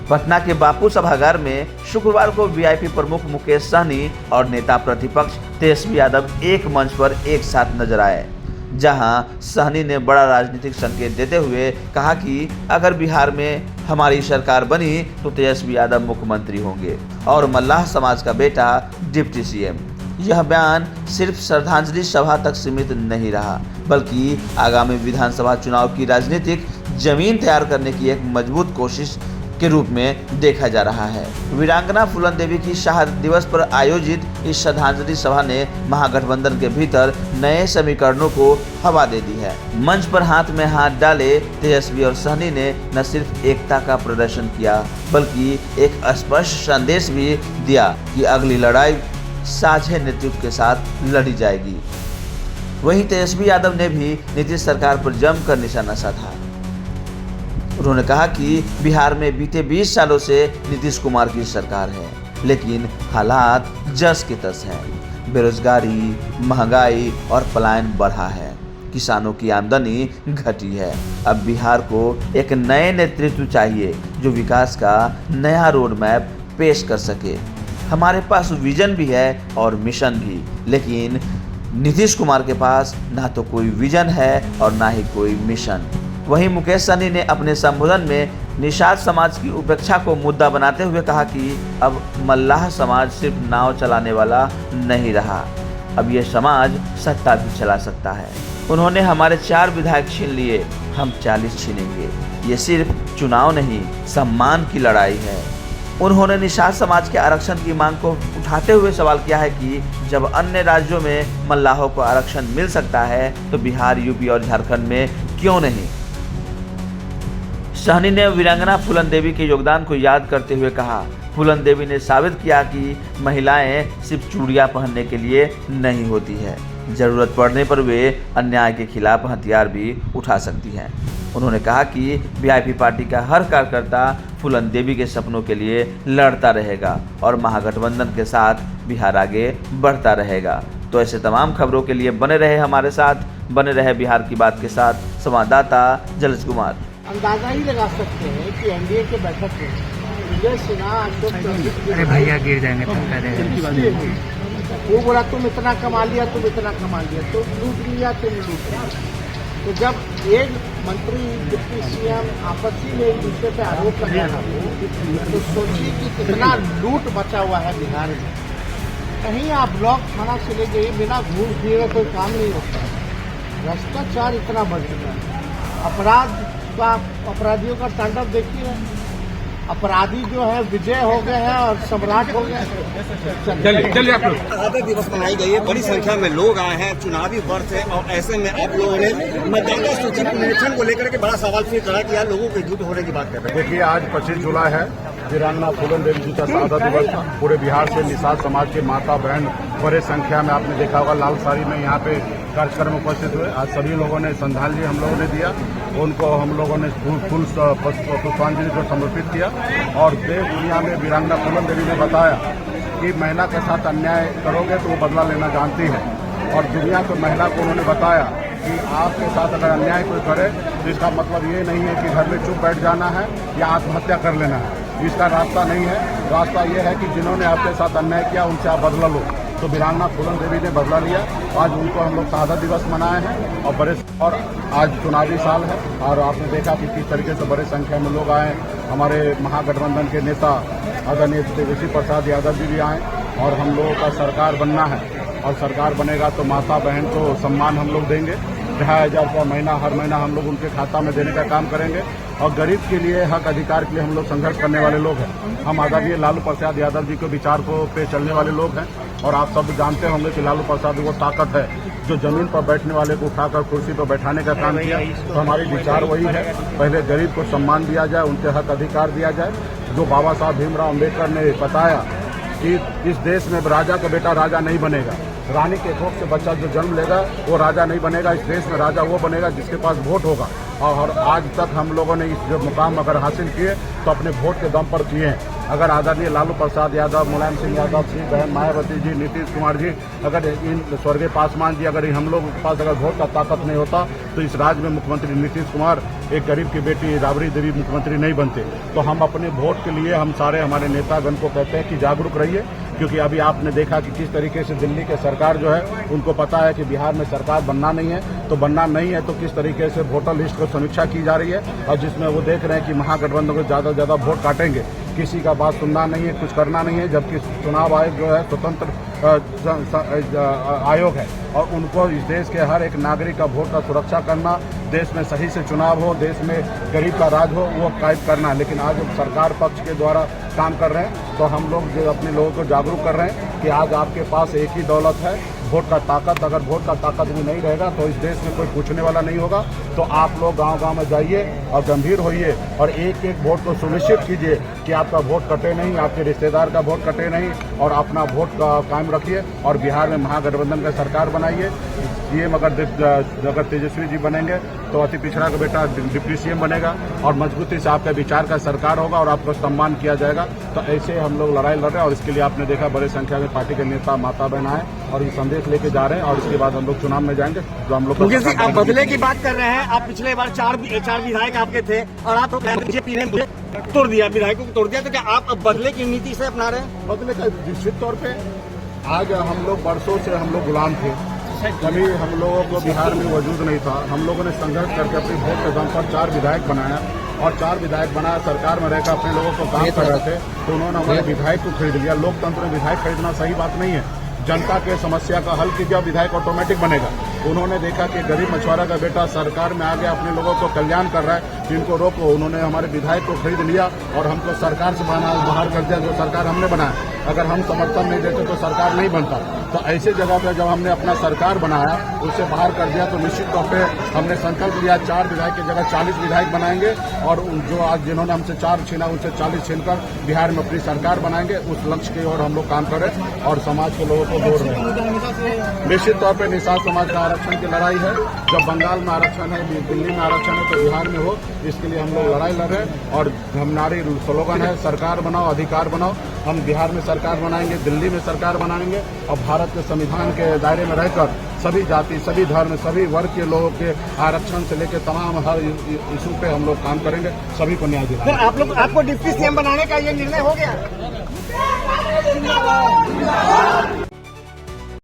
पटना के बापू सभागार में शुक्रवार को वीआईपी प्रमुख मुकेश सहनी और नेता प्रतिपक्ष तेजस्वी यादव एक मंच पर एक साथ नजर आए, जहां सहनी ने बड़ा राजनीतिक संकेत देते हुए कहा कि अगर बिहार में हमारी सरकार बनी तो तेजस्वी यादव मुख्यमंत्री होंगे और मल्लाह समाज का बेटा डिप्टी सीएम। यह बयान सिर्फ श्रद्धांजलि सभा तक सीमित नहीं रहा, बल्कि आगामी विधानसभा चुनाव की राजनीतिक जमीन तैयार करने की एक मजबूत कोशिश के रूप में देखा जा रहा है। वीरांगना फूलन देवी की शहादत दिवस पर आयोजित इस श्रद्धांजलि सभा ने महागठबंधन के भीतर नए समीकरणों को हवा दे दी है। मंच पर हाथ में हाथ डाले तेजस्वी और सहनी ने न सिर्फ एकता का प्रदर्शन किया, बल्कि एक स्पष्ट संदेश भी दिया कि अगली लड़ाई साझे नेतृत्व के साथ लड़ी जाएगी। वहीं तेजस्वी यादव ने भी नीतीश सरकार पर जमकर निशाना साधा। उन्होंने कहा कि बिहार में बीते 20 सालों से नीतीश कुमार की सरकार है, लेकिन हालात जस के तस हैं। बेरोजगारी, महंगाई और पलायन बढ़ा है, किसानों की आमदनी घटी है। अब बिहार को एक नए नेतृत्व चाहिए जो विकास का नया रोड मैप पेश कर सके। हमारे पास विजन भी है और मिशन भी, लेकिन नीतीश कुमार के पास ना तो कोई विजन है और ना ही कोई मिशन। वहीं मुकेश सहनी ने अपने संबोधन में निषाद समाज की उपेक्षा को मुद्दा बनाते हुए कहा कि अब मल्लाह समाज सिर्फ नाव चलाने वाला नहीं रहा, अब ये समाज सत्ता भी चला सकता है। उन्होंने हमारे 4 विधायक छीन लिए, हम 40 छीनेंगे। ये सिर्फ चुनाव नहीं, सम्मान की लड़ाई है। उन्होंने निषाद समाज के आरक्षण की मांग को उठाते हुए सवाल किया है कि जब अन्य राज्यों में मल्लाहों को आरक्षण मिल सकता है तो बिहार, यूपी और झारखंड में क्यों नहीं। सहनी ने वीरांगना फूलन देवी के योगदान को याद करते हुए कहा, फूलन देवी ने साबित किया कि महिलाएं सिर्फ चूड़ियां पहनने के लिए नहीं होती है, जरूरत पड़ने पर वे अन्याय के खिलाफ हथियार भी उठा सकती हैं। उन्होंने कहा कि वीआईपी पार्टी का हर कार्यकर्ता फूलन देवी के सपनों के लिए लड़ता रहेगा और महागठबंधन के साथ बिहार आगे बढ़ता रहेगा। तो ऐसे तमाम खबरों के लिए बने रहे हमारे साथ, बने रहे बिहार की बात के साथ। संवाददाता जलज कुमार। अंदाजा ही लगा सकते हैं कि एनडीए के बैठक में विजय सिन्हा, अरे भैया गिर जाएंगे वो बोला तुम इतना कमा लिया, तुम इतना कमा लिया, तुम लूट लिया, तुम लूट लिया। तो जब एक मंत्री, डिप्टी सीएम आपसी में एक दूसरे पे आरोप कर रहा हो तो सोचिए कि कितना लूट मचा हुआ है बिहार में। कहीं आप ब्लॉक थाना से ले गए, बिना घूस दिए कोई काम नहीं होता। भ्रष्टाचार इतना बढ़ चुका है, अपराधियों का तांडव देखिए। अपराधी जो है विजय हो गए हैं और सम्राट हो गए। चलिए आप लोग शहादत दिवस मनाई गई है, बड़ी संख्या में लोग आए हैं, चुनावी वर्ष है और ऐसे में आप लोगों ने मतदाता सूची पुनरीक्षण को लेकर के बड़ा सवाल फिर खड़ा किया, लोगों के जुट होने की बात कर रहे हैं। देखिए, आज 25 जुलाई है, वीरांगना फूलन देवी जी का शहादत दिवस था। पूरे बिहार से निषाद समाज के माता बहन बड़े संख्या में, आपने देखा होगा लाल साड़ी में यहाँ पे कार्यक्रम उपस्थित हुए। आज सभी लोगों ने श्रद्धांजलि हम लोगों ने दिया, उनको हम लोगों ने पुष्पांजलि को समर्पित किया। और देश दुनिया में वीरांगना फूलन देवी ने बताया कि महिला के साथ अन्याय करोगे तो वो बदला लेना जानती है। और दुनिया को, महिला को उन्होंने बताया कि आपके साथ अगर अन्याय कोई करे तो इसका मतलब ये नहीं है कि घर में चुप बैठ जाना है या आत्महत्या कर लेना है। इसका रास्ता नहीं है। रास्ता ये है कि जिन्होंने आपके साथ अन्याय किया उनसे आप बदला लो। तो वीरांगना फूलन देवी ने बदला लिया। आज उनको हम लोग शहादत दिवस मनाए हैं और आज चुनावी साल है और आपने देखा कि किस तरीके से बड़ी संख्या में लोग आए। हमारे महागठबंधन के नेता आदरणीय तेजस्वी प्रसाद यादव जी भी आए और हम लोगों का सरकार बनना है और सरकार बनेगा तो माता बहन को सम्मान हम लोग देंगे। 2,500 रुपया महीना हर महीना हम लोग उनके खाता में देने का काम करेंगे और गरीब के लिए, हक अधिकार के लिए हम लोग संघर्ष करने वाले लोग हैं। हम आदरणीय लालू प्रसाद यादव जी के विचार को पे चलने वाले लोग हैं और आप सब जानते होंगे कि लालू प्रसाद वो ताकत है जो जमीन पर बैठने वाले को उठाकर कुर्सी पर बैठाने का काम किया। तो हमारी विचार वही है, पहले गरीब को सम्मान दिया जाए, उनके हक अधिकार दिया जाए। जो बाबा साहब भीमराव अम्बेडकर ने बताया कि इस देश में राजा का बेटा राजा नहीं बनेगा, रानी के कोख से बच्चा जो जन्म लेगा वो राजा नहीं बनेगा। इस देश में राजा वो बनेगा जिसके पास वोट होगा। और आज तक हम लोगों ने इस जो मुकाम अगर हासिल किए तो अपने वोट के दम पर किए हैं। अगर आदरणीय लालू प्रसाद यादव, मुलायम सिंह यादव, श्री बहन मायावती जी, नीतीश कुमार जी, अगर इन स्वर्गीय पासवान जी, अगर हम लोगों के पास अगर वोट का ताकत नहीं होता तो इस राज्य में मुख्यमंत्री नीतीश कुमार, एक गरीब की बेटी राबड़ी देवी मुख्यमंत्री नहीं बनते। तो हम अपने वोट के लिए हम सारे हमारे नेतागण को कहते हैं कि जागरूक रहिए, क्योंकि अभी आपने देखा कि किस तरीके से दिल्ली के सरकार जो है उनको पता है कि बिहार में सरकार बनना नहीं है, तो बनना नहीं है तो किस तरीके से वोटर लिस्ट को समीक्षा की जा रही है, और जिसमें वो देख रहे हैं कि महागठबंधन को ज़्यादा से ज़्यादा वोट काटेंगे, किसी का बात सुनना नहीं है, कुछ करना नहीं है, जबकि चुनाव आयोग जो है स्वतंत्र आयोग है और उनको इस देश के हर एक नागरिक का वोट का सुरक्षा करना, देश में सही से चुनाव हो, देश में गरीब का राज हो, वो कायद करना है। लेकिन आज सरकार पक्ष के द्वारा काम कर रहे हैं, तो हम लोग जो अपने लोगों को जागरूक कर रहे हैं कि आज आपके पास एक ही दौलत है, वोट का ताकत। अगर वोट का ताकत भी नहीं रहेगा तो इस देश में कोई पूछने वाला नहीं होगा। तो आप लोग गांव-गांव में जाइए और गंभीर होइए और एक एक वोट को सुनिश्चित कीजिए कि आपका वोट कटे नहीं, आपके रिश्तेदार का वोट कटे नहीं, और अपना वोट का कायम रखिए और बिहार में महागठबंधन का सरकार बनाइए। सीएम अगर तेजस्वी जी बनेंगे तो अति पिछड़ा का बेटा डिप्टी सीएम बनेगा और मजबूती से आपका विचार का सरकार होगा और आपको सम्मान किया जाएगा। तो ऐसे हम लोग लड़ाई लड़ रहे हैं और इसके लिए आपने देखा बड़ी संख्या में पार्टी के नेता, माता बहन आए और ये संदेश लेके जा रहे हैं और इसके बाद हम लोग चुनाव में जाएंगे जो हम लोग आप बदले की बात कर रहे हैं। आप पिछले बार चार विधायक आपके थे और आप बीजेपी ने तोड़ दिया, विधायकों को तोड़ दिया, तो क्या आप अब बदले की नीति से अपना रहे हैं? बदले का निश्चित तौर पे आज हम लोग बरसों से हम लोग गुलाम थे, कभी हम लोगों को बिहार में वजूद नहीं था। हम लोगों ने संघर्ष करके अपनी वोट के दम पर 4 विधायक बनाया और 4 विधायक बनाया, सरकार में रहकर अपने लोगों को काम कर रहे थे, तो उन्होंने हमारे विधायक को खरीद लिया। लोकतंत्र में विधायक खरीदना सही बात नहीं है। जनता के समस्या का हल कीजिए, विधायक ऑटोमेटिक बनेगा। उन्होंने देखा कि गरीब मछुआरा का बेटा सरकार में आ गया, अपने लोगों को कल्याण कर रहा है, जिनको रोको। उन्होंने हमारे विधायक को खरीद लिया और हमको सरकार से बाहर कर दिया, जो सरकार हमने बनाया। अगर हम समर्थन नहीं देते तो सरकार नहीं बनता। तो ऐसे जगह पे जब हमने अपना सरकार बनाया, उससे बाहर कर दिया, तो निश्चित तौर पे हमने संकल्प लिया 4 विधायक की जगह 40 विधायक बनाएंगे और जो आज जिन्होंने हमसे 4 छीना उनसे 40 छीनकर बिहार में अपनी सरकार बनाएंगे। उस लक्ष्य की ओर हम लोग काम करें और समाज के लोगों को जोड़ रहे हैं। निश्चित तौर पर निषाद समाज का आरक्षण की लड़ाई है। जब बंगाल में आरक्षण है, दिल्ली में आरक्षण है, तो बिहार में हो, इसके लिए हम लोग लड़ाई लड़ रहे हैं। और हमारी स्लोगन है, सरकार बनाओ, अधिकार बनाओ। हम बिहार में सरकार बनाएंगे, दिल्ली में सरकार बनाएंगे और भारत के संविधान के दायरे में रहकर सभी जाति, सभी धर्म, सभी वर्ग के लोगों के आरक्षण से लेकर तमाम हर इशू पे हम लोग काम करेंगे, सभी को न्याय दिलाएंगे। आप लोग, आपको डिप्टी सीएम बनाने का ये निर्णय हो गया?